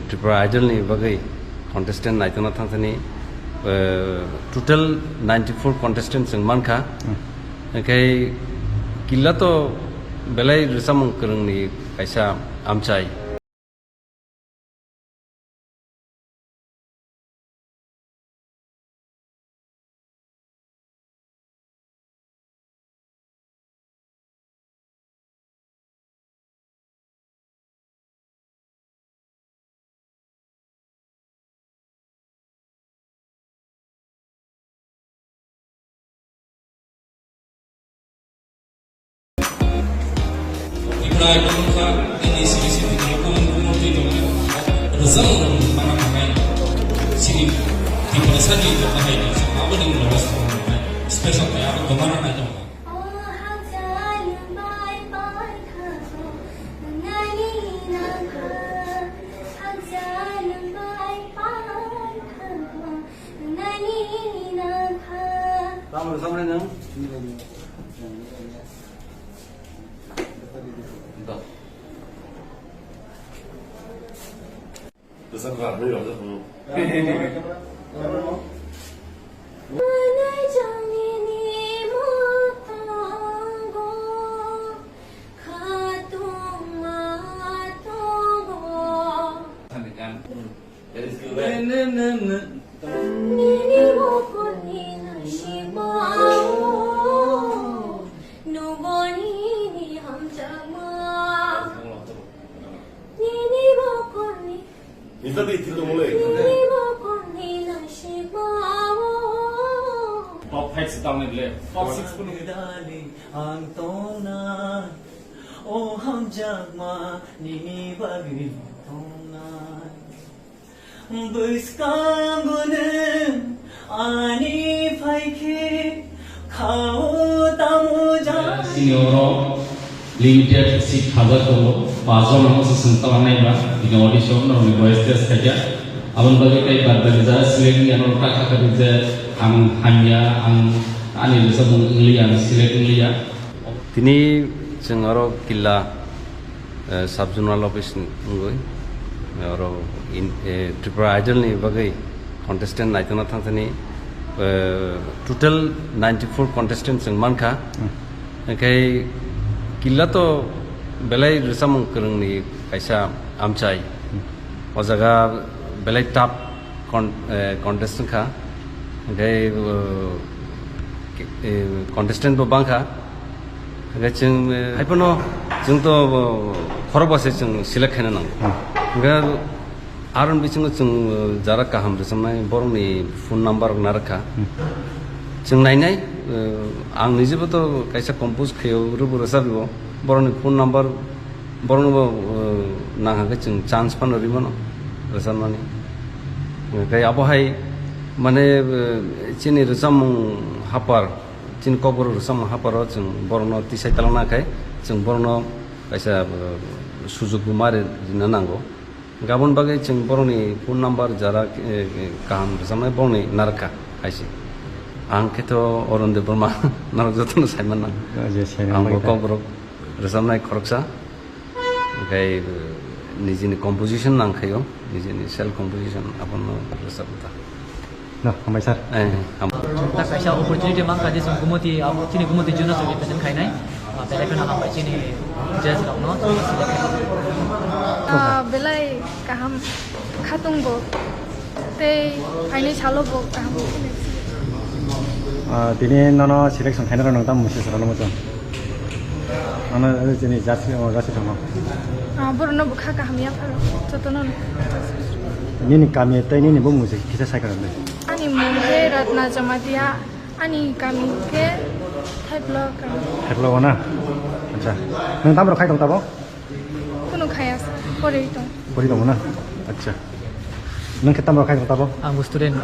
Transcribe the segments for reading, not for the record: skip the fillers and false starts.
Tipra Idol ni bagai contestant naituna thangthani total 94 contestants ang manka kai Killa to belai resamung kereng ni kaisa amchai Tipra ini sini Gomati Zonal rezang mana main sini Tipra saja itu main apa nih lolos special ya kemana aja Kamu sama dengan Terus aku nggak beli loh, Minta ditiru mulai. Top 5 setahun lagi. Top 6 pun. Oh ham jagma nini bagi tongan Buskambun ani faike khao tamu ja Senior limited seat habar to pason mo sentuhan naik bah di audition no voice test saja abang bagi kai berbeza select yang orang kakak kerja ang hanya ang ani bisa menglihat select menglihat Tini जों आरो Killa सब zonal office ngoi आरो Tipra Idol ni bagai contestant naituna thangthani total 94 contestants ang manka kai Killa to belai resamung kereng ni kaisa amchai o jaga belai top contestant kha kai contestant bo bangkha जों हाइपनो जों तो खरबासे जों select खानो नांगौ आरो बिथिङाव जों Zara गाहाम रोजाबनाय बर'नि फन नाम्बार नारखा जों नायनाय आं निजेबोथ' खायसे कम्प'ज खायाव रोजाबिबो बर'नि फन नाम्बार बर'नोबो नाङाखै जों चान्स फानो ओरैबानो रोजाबनानै ओमफ्राय आबहाय माने जोंनि रोजाबमुं हापार Chin cover sama haparo jeng borno tisai talana kai jeng borno kaisa sujug bumare dinanango gabon bagai jeng boroni phone number jara kaham sama borni narka kaisi ang keto oronde borma nar jotno saiman nang ang cover resamnai koroksa kai nijini composition nang khayo nijini self composition apon resabta No, kamay sir. Tak kaisa opportunity mang kadi sung Gomati Zonal so kita nang kainai. Belai kan ham chini judge lang no. Belai kaham khatung bo. Te aini chalo bo kaham. Dini nono selection kainara nang tam musi sarano mo jon. Nono jini jasi thama. Borno bukha kaham ya pharo. Jotono. Nini kami tai nini bo musi kisa sai karande. Ani mungke ratna jamatia ani kami ke thaiplok kami Thaiplok ona. Acha. Nang tamro khai tong tabo? kuno khayas pore itong Pori tong na. Acha. Nang ketamro khai tong tabo? Ang student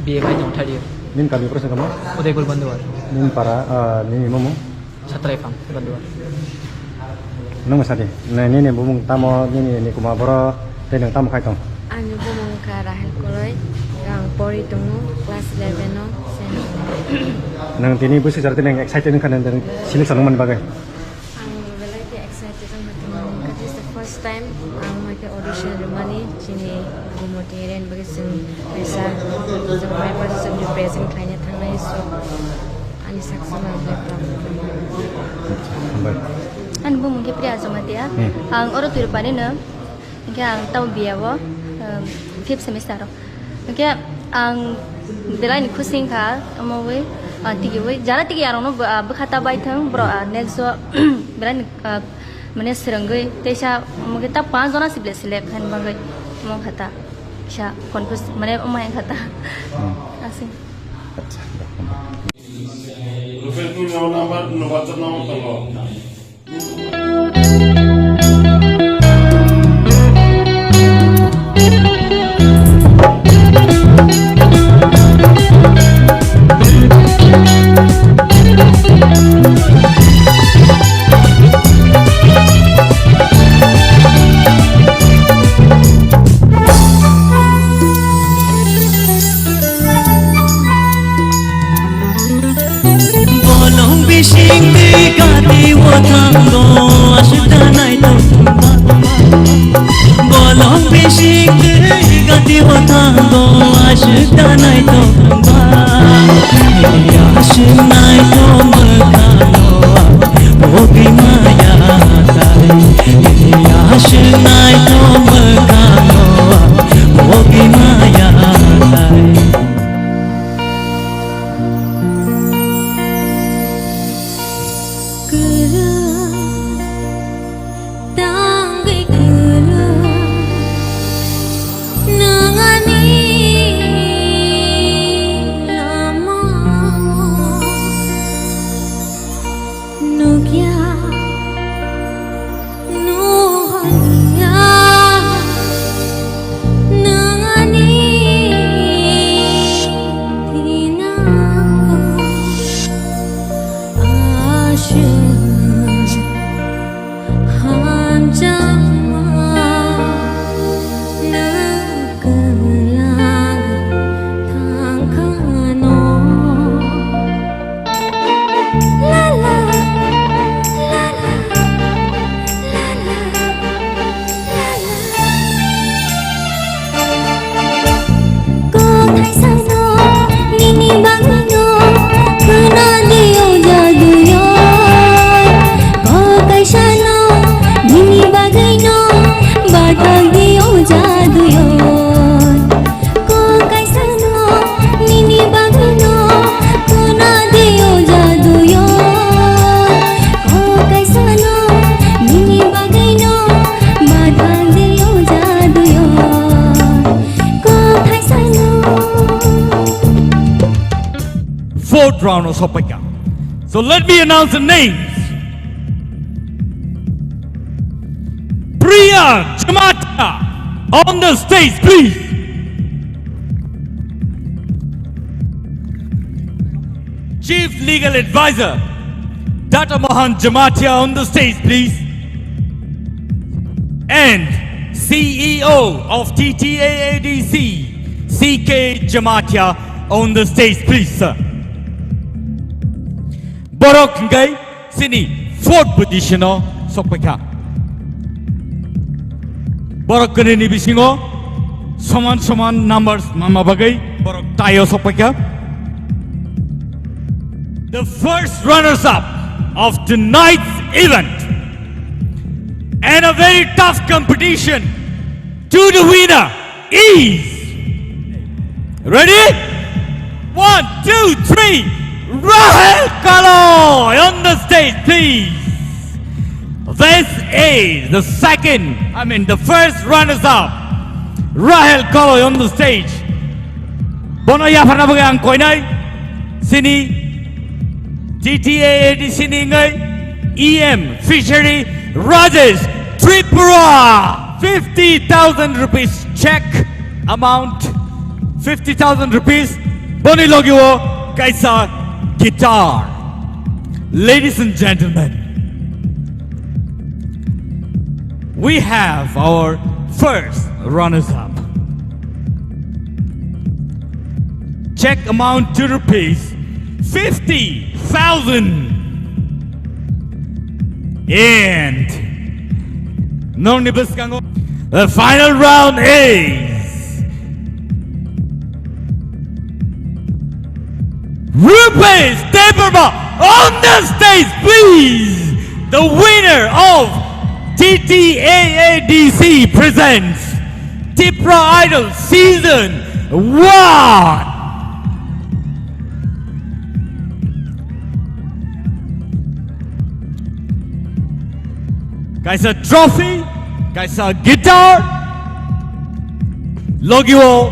BA kai jong third year. Nin kami proses kamu? Udaipur Banduar. Nin para nini momo? Chatra Ipang Banduar. Nang masadi. Nini bumung tamo nini kuma boro tenang tamo khai tong. Ani bumung ka Rahel Koloy kang pori tungu kelas 11 no Nang tini busi jar tenang excited kan dan selection man bagai. ang really excited ang matulungan kasi the first time ang mag-audition Normally, Jimmy Gomati and Basin, Lisa, the members of the present kind of time is and Saxon and boom, get Priazomatia, and Oro Turpanina, again, Town Biavo, 5th semester. Okay, the line cruising car, I'm away. Jangan tiga orang no berkata baik thang bro next so beran mana seranggai tesha mungkin tak 5 orang sih select kan banggai mau kata sha confuse mana omah yang kata asing Rufel number nomor tolong. Bolong bising gati hotango ashta nai to ya ashnai to makano obi maya tai ya ashnai to makano obi maya tai Fourth round of Sopaka. So let me announce the names. Priya Chamata on the stage, please. Chief Legal Advisor Dr. Mohan Jamatia on the stage, please. And CEO of TTAADC, CK Jamatia on the stage, please, sir. Borok Ngai Sini, fourth position of Sopaka. Borok Kanini Bisingo, Saman numbers, Mama Bagay, Borok Tayo Sopaka. The first runners-up of tonight's event, and a very tough competition to the winner is, ready? 1, 2, 3, Rahel Kaloy on the stage, please. This is the first runners-up, Rahel Kaloy on the stage. Bono ya parna bagai ang koinai, sini TTAADC ningai, EM Fishery Rajesh Tipra, 50,000 rupees check amount, 50,000 rupees. Boni logi wo kaisa guitar. Ladies and gentlemen, we have our first runners-up. Check amount 2 rupees, 50,000. And non nibus kango The final round is Rupesh Tipra on the stage, please. The winner of TTAADC presents Tipra Idol Season 1. Guys, a trophy, guys, a guitar, logo,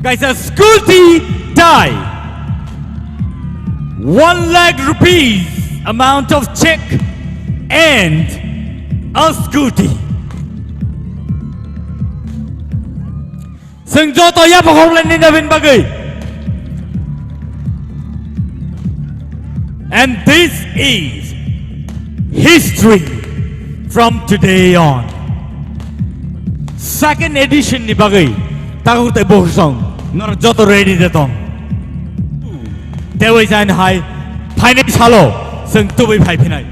guys, a scooty tie, 1 lakh rupees amount of check, and a scooty. Sengjoto ya pagkaklan ni Navin Bagay. And this is history from today on. Second edition ni Bagay. Takot ay bohsong. Narajoto ready datong. Dewey Zain Hai. Finance Halo. Seng Tubi Pai Pinay.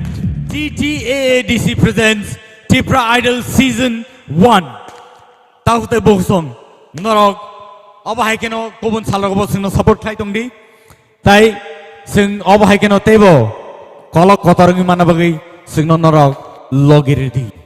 TTAADC presents Tipra Idol Season 1. Takot ay bohsong. Narok. Abahai keno kubun salar kubun seng no support khai tong di. Tai seng abahai keno tebo. Kolok kotorong mana Bagay. Seng no narok. Logiridi.